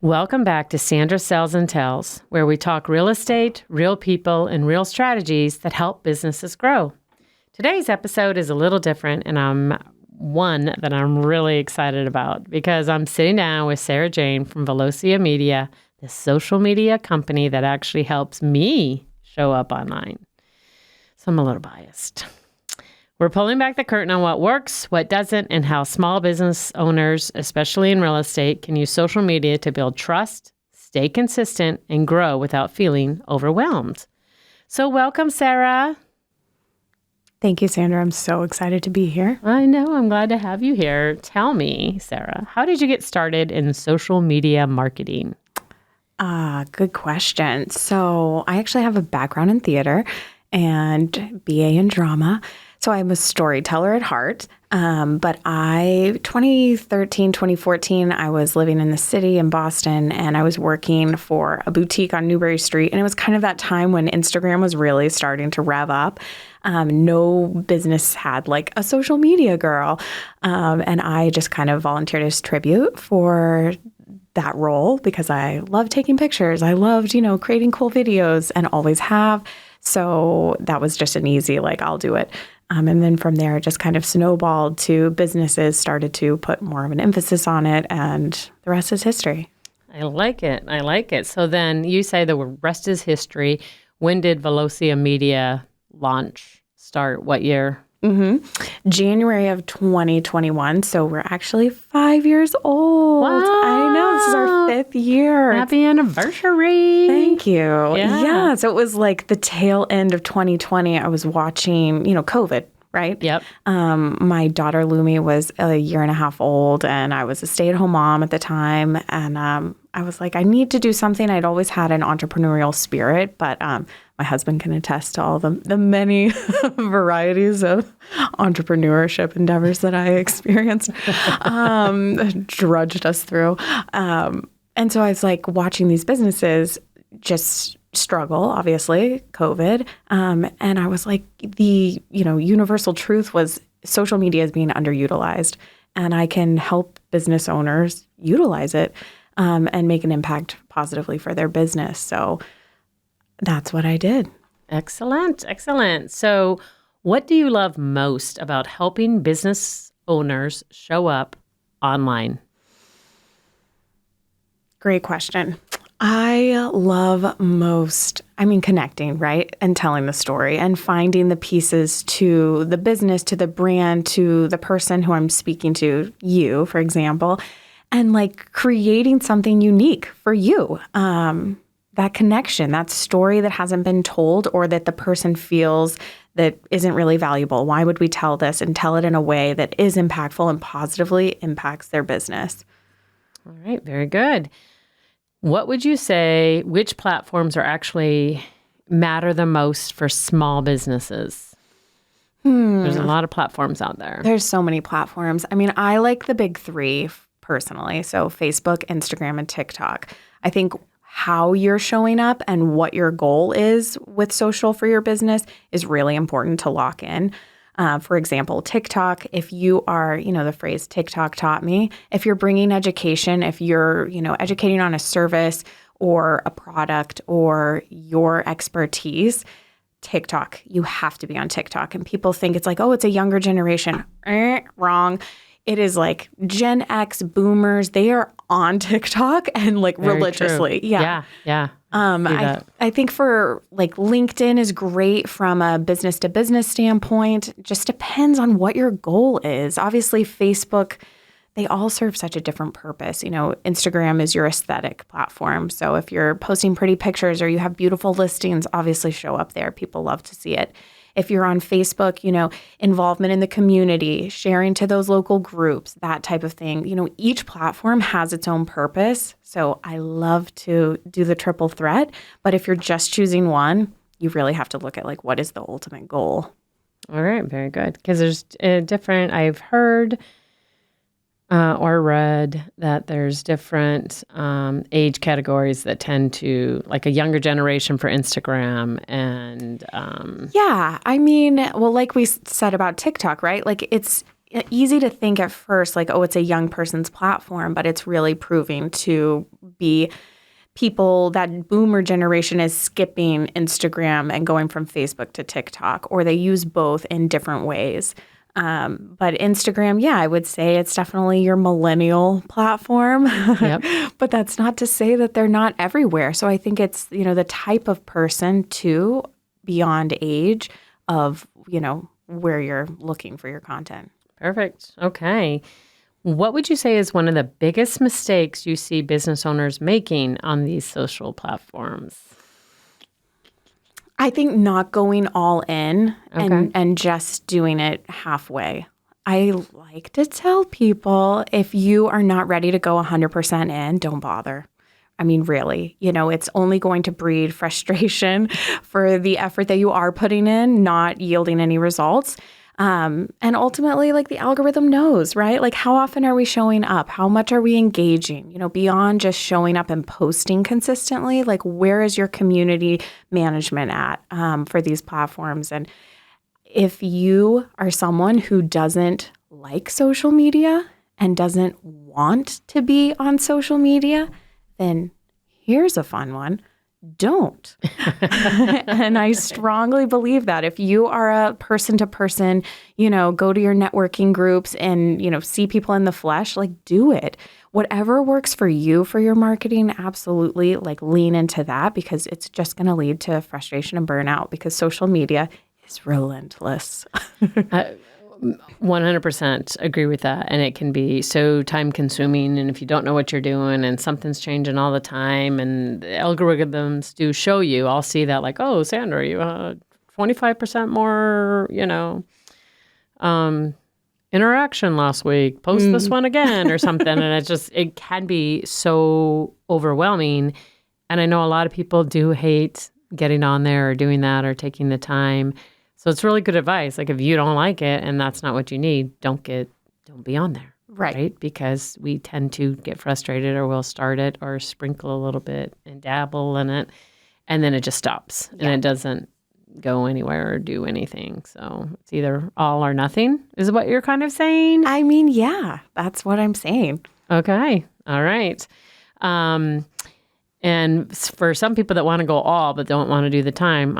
Welcome back to Sandra Sells and Tells, where we talk real estate, real people, and real strategies that help businesses grow. Today's episode is a little different, and one that I'm really excited about because I'm sitting down with Sarah Jane from Valoisa Media, the social media company that actually helps me show up online. So I'm a little biased. We're pulling back the curtain on what works, what doesn't, and how small business owners, especially in real estate, can use social media to build trust, stay consistent, and grow without feeling overwhelmed. So welcome, Sarah. Thank you, Sandra. I'm so excited to be here. I know. I'm glad to have you here. Tell me, Sarah, how did you get started in social media marketing? Good question. So I actually have a background in theater and BA in drama. So I'm a storyteller at heart. But 2013, 2014, I was living in the city in Boston, and I was working for a boutique on Newbury Street. And it was kind of that time when Instagram was really starting to rev up. No business had like a social media girl. And I just kind of volunteered as tribute for that role because I love taking pictures. I loved, creating cool videos and always have. So that was just an easy, I'll do it. And then from there, it just kind of snowballed to businesses started to put more of an emphasis on it, and the rest is history. I like it. So then you say the rest is history. When did Valoisa Media start? What year? January of 2021. So we're actually 5 years old. Wow. I know. This is our 5th year. Happy anniversary. Thank you. Yeah. So it was like the tail end of 2020. I was watching, COVID, right? Yep. My daughter, Lumi, was a year and a half old, and I was a stay-at-home mom at the time. And I was like, I need to do something. I'd always had an entrepreneurial spirit, but my husband can attest to all the many varieties of entrepreneurship endeavors that I experienced, drudged us through. And so I was like watching these businesses just struggle, obviously, COVID. And I was like, the universal truth was social media is being underutilized, and I can help business owners utilize it and make an impact positively for their business. So that's what I did. Excellent. So what do you love most about helping business owners show up online? Great question. I love connecting, right? And telling the story and finding the pieces to the business, to the brand, to the person who I'm speaking to, you, for example, and creating something unique for you. That connection, that story that hasn't been told or that the person feels that isn't really valuable. Why would we tell this and tell it in a way that is impactful and positively impacts their business? All right, very good. What would you say, which platforms are actually matter the most for small businesses? There's a lot of platforms out there. There's so many platforms. I like the big three personally. So Facebook, Instagram, and TikTok. I think how you're showing up and what your goal is with social for your business is really important to lock in. For example, TikTok, if you are, the phrase TikTok taught me, if you're bringing education, if you're, educating on a service or a product or your expertise, TikTok, you have to be on TikTok. And people think it's it's a younger generation. Wrong. It is Gen X boomers. They are on TikTok and Very religiously. True. Yeah. I think for LinkedIn is great from a business to business standpoint. Just depends on what your goal is. Obviously, Facebook, they all serve such a different purpose. Instagram is your aesthetic platform. So if you're posting pretty pictures or you have beautiful listings, obviously show up there. People love to see it. If you're on Facebook, involvement in the community, sharing to those local groups, that type of thing. Each platform has its own purpose. So I love to do the triple threat. But if you're just choosing one, you really have to look at what is the ultimate goal. All right, very good. Because there's I've heard or read that there's different age categories that tend to, a younger generation for Instagram and... like we said about TikTok, right? It's easy to think at first, it's a young person's platform, but it's really proving to be people, that boomer generation is skipping Instagram and going from Facebook to TikTok, or they use both in different ways. But Instagram, yeah, I would say it's definitely your millennial platform. Yep. But that's not to say that they're not everywhere. So I think it's, the type of person too, beyond age of, where you're looking for your content. Perfect. Okay. What would you say is one of the biggest mistakes you see business owners making on these social platforms? I think not going all in Okay. and just doing it halfway. I like to tell people, if you are not ready to go 100% in, don't bother. I mean, really, it's only going to breed frustration for the effort that you are putting in, not yielding any results. And ultimately, like, the algorithm knows, right? Like, how often are we showing up? How much are we engaging? Beyond just showing up and posting consistently, like, where is your community management at for these platforms? And if you are someone who doesn't like social media and doesn't want to be on social media, then here's a fun one. Don't. And I strongly believe that if you are a person to person, go to your networking groups and, see people in the flesh, like, do it. Whatever works for you for your marketing, absolutely, like, lean into that, because it's just going to lead to frustration and burnout, because social media is relentless. 100% agree with that. And it can be so time consuming. And if you don't know what you're doing and something's changing all the time, and the algorithms do show you, I'll see that, like, oh, Sandra, you 25% more, interaction last week. Post this one again or something. And it can be so overwhelming. And I know a lot of people do hate getting on there or doing that or taking the time. So it's really good advice. Like, if you don't like it and that's not what you need, don't be on there. Right? Because we tend to get frustrated, or we'll start it or sprinkle a little bit and dabble in it, and then it just stops and it doesn't go anywhere or do anything. So it's either all or nothing, is what you're kind of saying? I mean, yeah, that's what I'm saying. Okay. All right. And for some people that want to go all but don't want to do the time,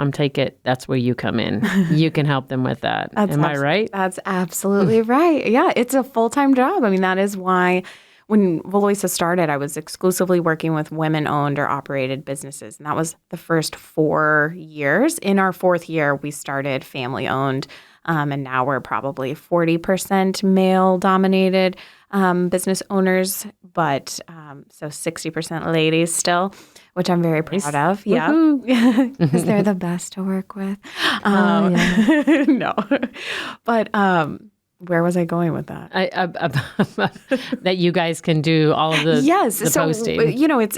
that's where you come in. You can help them with that. Am I right? That's absolutely right. Yeah, it's a full-time job. I mean, that is why when Valoisa started, I was exclusively working with women-owned or operated businesses. And that was the first 4 years. In our 4th year, we started family-owned. And now we're probably 40% male-dominated business owners, but so 60% ladies still, which I'm very proud of. Yeah, because they're the best to work with. No, but where was I going with that? That you guys can do all of the posting.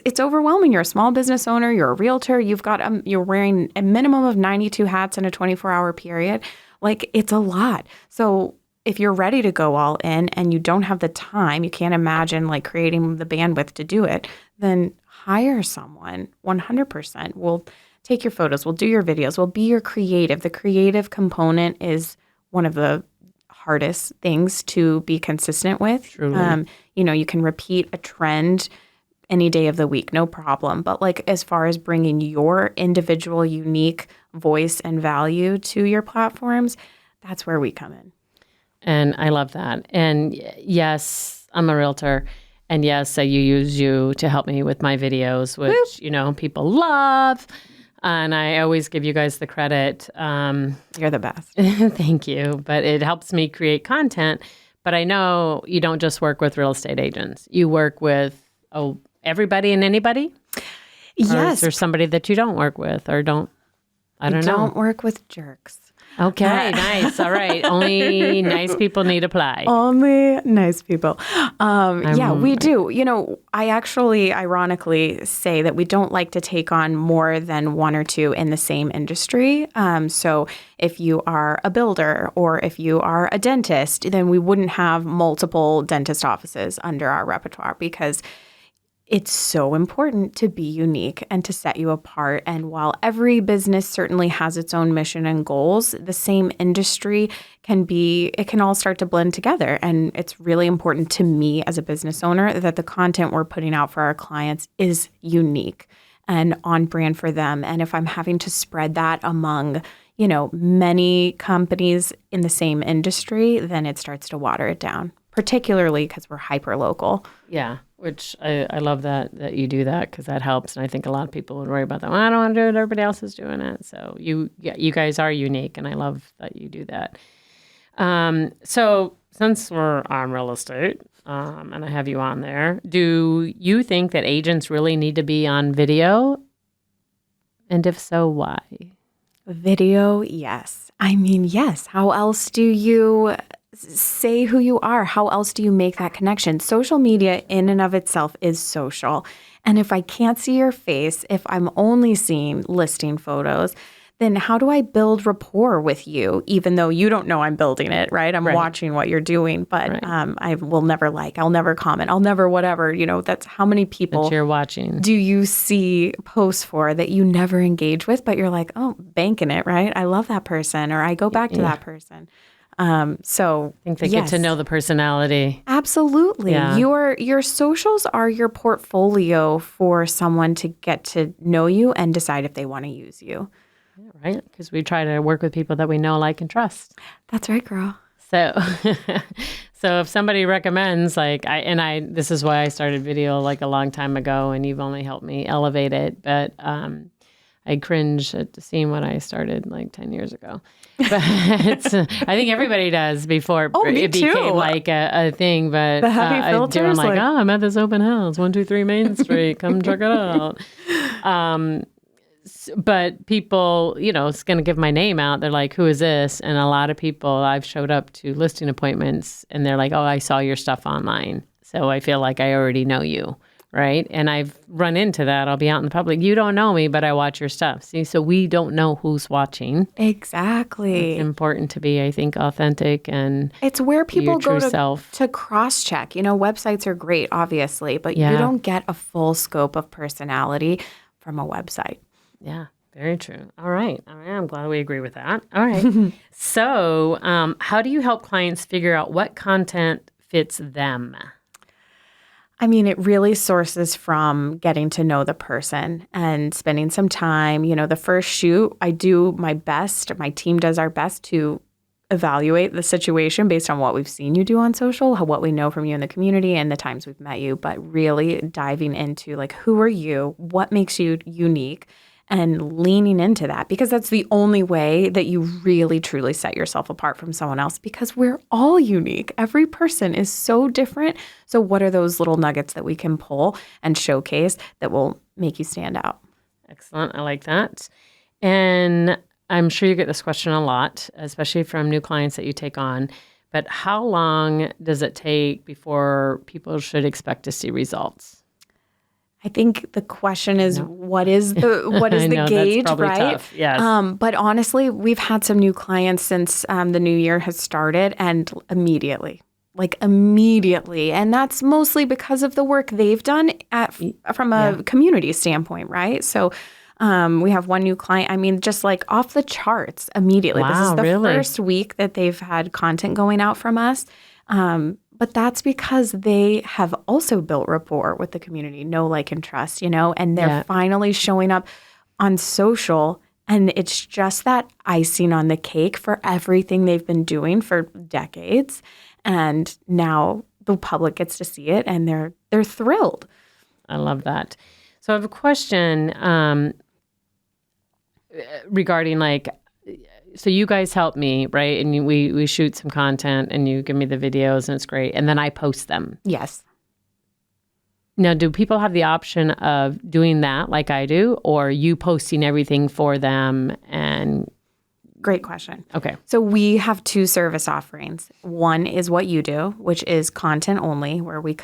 It's overwhelming. You're a small business owner. You're a realtor. You're wearing a minimum of 92 hats in a 24-hour period. Like, it's a lot. So if you're ready to go all in and you don't have the time, you can't imagine, like, creating the bandwidth to do it, then hire someone. 100%. We'll take your photos. We'll do your videos. We'll be your creative. The creative component is one of the hardest things to be consistent with. Truly. You can repeat a trend any day of the week, no problem. But, like, as far as bringing your individual, unique voice and value to your platforms, that's where we come in. And I love that. And yes, I'm a realtor. And yes, I use you to help me with my videos, which, people love. And I always give you guys the credit. You're the best. Thank you. But it helps me create content. But I know you don't just work with real estate agents. You work with everybody and anybody? Yes. Or is there somebody that you don't work with or don't? I don't know. Don't work with jerks. Okay, nice. All right. Only nice people need apply. Only nice people. Yeah, we do. I actually ironically say that we don't like to take on more than 1 or 2 in the same industry. So if you are a builder or if you are a dentist, then we wouldn't have multiple dentist offices under our repertoire, because it's so important to be unique and to set you apart. And while every business certainly has its own mission and goals, the same industry it can all start to blend together. And it's really important to me as a business owner that the content we're putting out for our clients is unique and on brand for them. And if I'm having to spread that among, many companies in the same industry, then it starts to water it down, particularly because we're hyper local. Yeah, which I love that you do that, because that helps. And I think a lot of people would worry about that. Well, I don't want to do it. Everybody else is doing it. So you guys are unique, and I love that you do that. So since we're on real estate, and I have you on there, do you think that agents really need to be on video? And if so, why? Video, yes. I mean, yes. How else do you say who you are? How else do you make that connection? Social media in and of itself is social. And if I can't see your face, if I'm only seeing listing photos, then how do I build rapport with you, even though you don't know I'm building it, right? I'm watching what you're doing, but I will never I'll never comment, I'll never whatever, that's how many people that you're watching. Do you see posts for that you never engage with, but you're like, oh, banking it, right? I love that person, or I go back to that person. So I think they get to know the personality. Absolutely. Yeah. Your socials are your portfolio for someone to get to know you and decide if they want to use you. Yeah, right? Because we try to work with people that we know, like, and trust. That's right, girl. So, so if somebody recommends, this is why I started video like a long time ago, and you've only helped me elevate it. But I cringe at seeing what I started like 10 years ago. But I think everybody does before it became like a thing. But the heavy filters, I'm at this open house, 123 Main Street. Come check it out. But people, it's going to give my name out. They're like, who is this? And a lot of people, I've showed up to listing appointments and they're like, oh, I saw your stuff online. So I feel like I already know you, right? And I've run into that. I'll be out in the public. You don't know me, but I watch your stuff. See, so we don't know who's watching. Exactly. It's important to be, I think, authentic and it's where people go self. To cross-check. Websites are great, obviously, but you don't get a full scope of personality from a website. Yeah, very true. All right. I'm glad we agree with that. All right. So how do you help clients figure out what content fits them? I mean, it really sources from getting to know the person and spending some time. The first shoot, I do my best. My team does our best to evaluate the situation based on what we've seen you do on social, what we know from you in the community, and the times we've met you. But really diving into who are you? What makes you unique? And leaning into that, because that's the only way that you really, truly set yourself apart from someone else, because we're all unique. Every person is so different. So what are those little nuggets that we can pull and showcase that will make you stand out? Excellent. I like that. And I'm sure you get this question a lot, especially from new clients that you take on. But how long does it take before people should expect to see results? I think the question is, what is the gauge, right? Tough. Yes. But honestly, we've had some new clients since the new year has started, and immediately. And that's mostly because of the work they've done from a community standpoint, right? So we have one new client, just off the charts immediately. Wow, this is the really? first week that they've had content going out from us. But that's because they have also built rapport with the community, know, like, and trust, and they're finally showing up on social. And it's just that icing on the cake for everything they've been doing for decades. And now the public gets to see it, and they're thrilled. I love that. So I have a question regarding so you guys help me, right? And we shoot some content and you give me the videos and it's great. And then I post them. Yes. Now, do people have the option of doing that like I do, or you posting everything for them? And great question. Okay. So we have two service offerings. One is what you do, which is content only, where we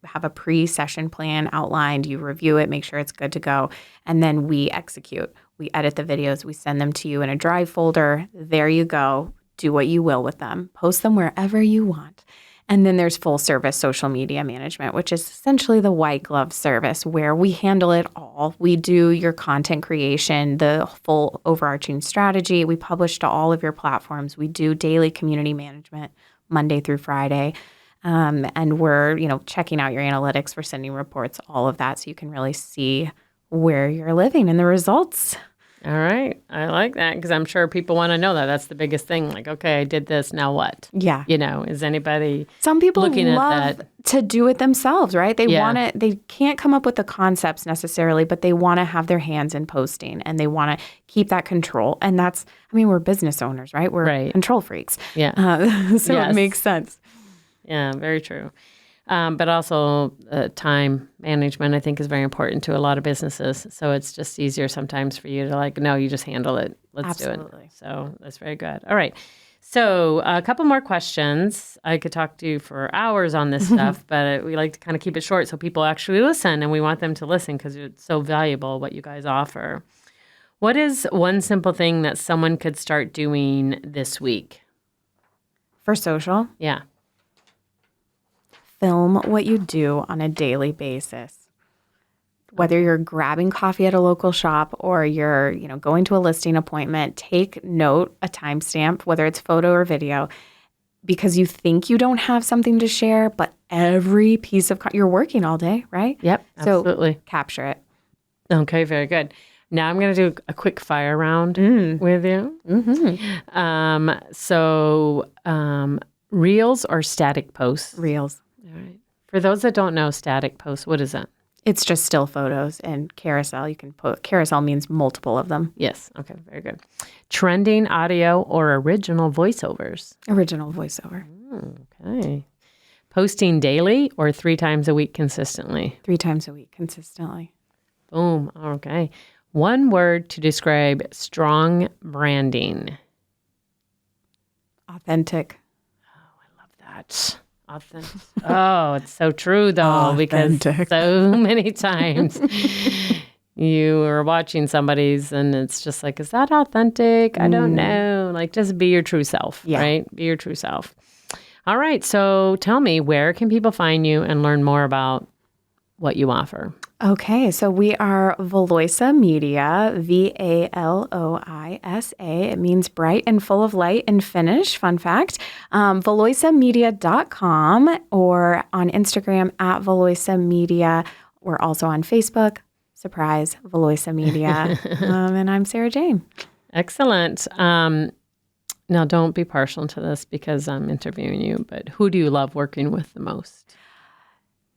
have a pre-session plan outlined, you review it, make sure it's good to go, and then we execute. We edit the videos, we send them to you in a Drive folder. There you go. Do what you will with them. Post them wherever you want. And then there's full service social media management, which is essentially the white glove service where we handle it all. We do your content creation, the full overarching strategy. We publish to all of your platforms. We do daily community management Monday through Friday. And we're, checking out your analytics, we're sending reports, all of that, so you can really see where you're living and the results. All right. I like that because I'm sure people want to know that. That's the biggest thing. Like, okay, I did this. Now what? Yeah. Is anybody Some people looking love at that? To do it themselves, right? They Yeah. want to, they can't come up with the concepts necessarily, but they want to have their hands in posting and they want to keep that control. And that's, we're business owners, right? We're Right. control freaks. Yeah. So Yes. it makes sense. Yeah, very true. But also time management, I think, is very important to a lot of businesses. So it's just easier sometimes for you to no, you just handle it. Let's do Absolutely. it. So that's very good. All right. So a couple more questions. I could talk to you for hours on this stuff, but we like to kind of keep it short so people actually listen, and we want them to listen because it's so valuable what you guys offer. What is one simple thing that someone could start doing this week? For social, Yeah. film what you do on a daily basis. Whether you're grabbing coffee at a local shop or you're, going to a listing appointment, take note, a timestamp, whether it's photo or video, because you think you don't have something to share, but every piece of you're working all day, right? Yep, absolutely. So capture it. Okay, very good. Now I'm going to do a quick fire round with you. Reels or static posts? Reels. All right. For those that don't know, static posts, what is that? It's just still photos and carousel. You can put carousel means multiple of them. Yes. Okay, very good. Trending audio or original voiceovers? Original voiceover. Okay. Posting daily or 3 times a week consistently? 3 times a week consistently. Boom. Okay. One word to describe strong branding. Authentic. That. Authentic. Oh, it's so true though, because Authentic. so many times you are watching somebody's and it's just like, is that authentic? I don't know. Just be your true self, right? Be your true self. All right. So tell me, where can people find you and learn more about what you offer? Okay, so we are Valoisa Media, Valoisa. It means bright and full of light in Finnish, fun fact. Valoisamedia.com or on Instagram at Valoisa Media. We're also on Facebook, surprise, Valoisa Media. And I'm Sarah Jane. Excellent. Now, don't be partial to this because I'm interviewing you, but who do you love working with the most?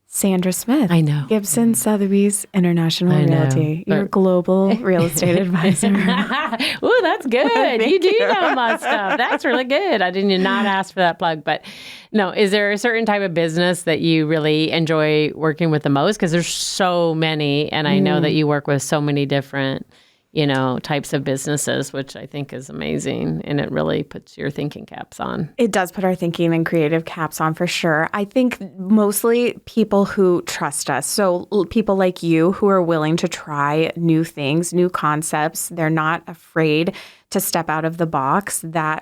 Sandra Smith. I know. Gibson Sotheby's International Realty, your global real estate advisor. Ooh, that's good. You do know my stuff. That's really good. I did not ask for that plug. But no, is there a certain type of business that you really enjoy working with the most? Because there's so many, and I know that you work with so many different types of businesses, which I think is amazing. And it really puts your thinking caps on. It does put our thinking and creative caps on for sure. I think mostly people who trust us. So people like you who are willing to try new things, new concepts. They're not afraid to step out of the box. And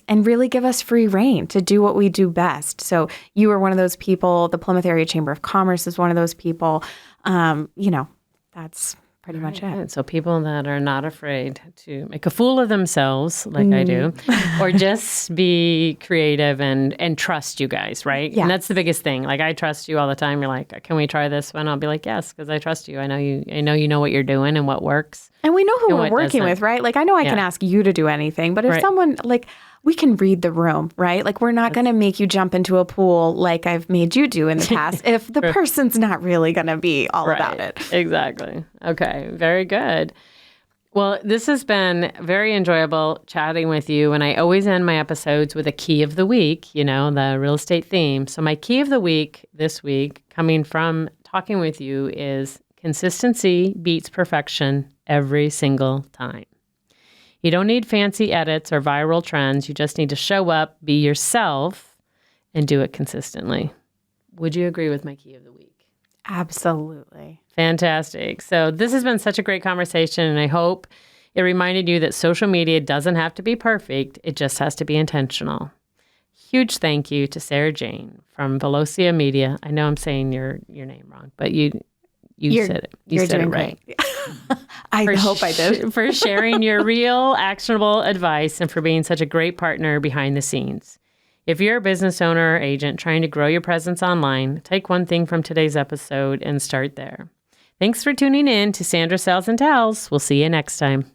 really give us free reign to do what we do best. So you are one of those people. The Plymouth Area Chamber of Commerce is one of those people. That's pretty much it. So people that are not afraid to make a fool of themselves, like I do, or just be creative and trust you guys, right? Yeah. And that's the biggest thing. I trust you all the time. You're like, can we try this one? I'll be like, yes, because I trust you. I know you know what you're doing and what works. And we know who And we're what working doesn't. with, right? I know I can ask you to do anything, but if Right. someone we can read the room, right? We're not going to make you jump into a pool like I've made you do in the past if the person's not really going to be all about it. Exactly. Okay. Very good. Well, this has been very enjoyable chatting with you. And I always end my episodes with a key of the week, the real estate theme. So my key of the week this week, coming from talking with you, is consistency beats perfection every single time. You don't need fancy edits or viral trends. You just need to show up, be yourself, and do it consistently. Would you agree with my key of the week? Absolutely. Fantastic. So this has been such a great conversation, and I hope it reminded you that social media doesn't have to be perfect. It just has to be intentional. Huge thank you to Sarah Jane from Valoisa Media. I know I'm saying your name wrong, but you said it. You said it right. I hope I did. For sharing your real, actionable advice and for being such a great partner behind the scenes. If you're a business owner or agent trying to grow your presence online, take one thing from today's episode and start there. Thanks for tuning in to Sandra Sells and Tells. We'll see you next time.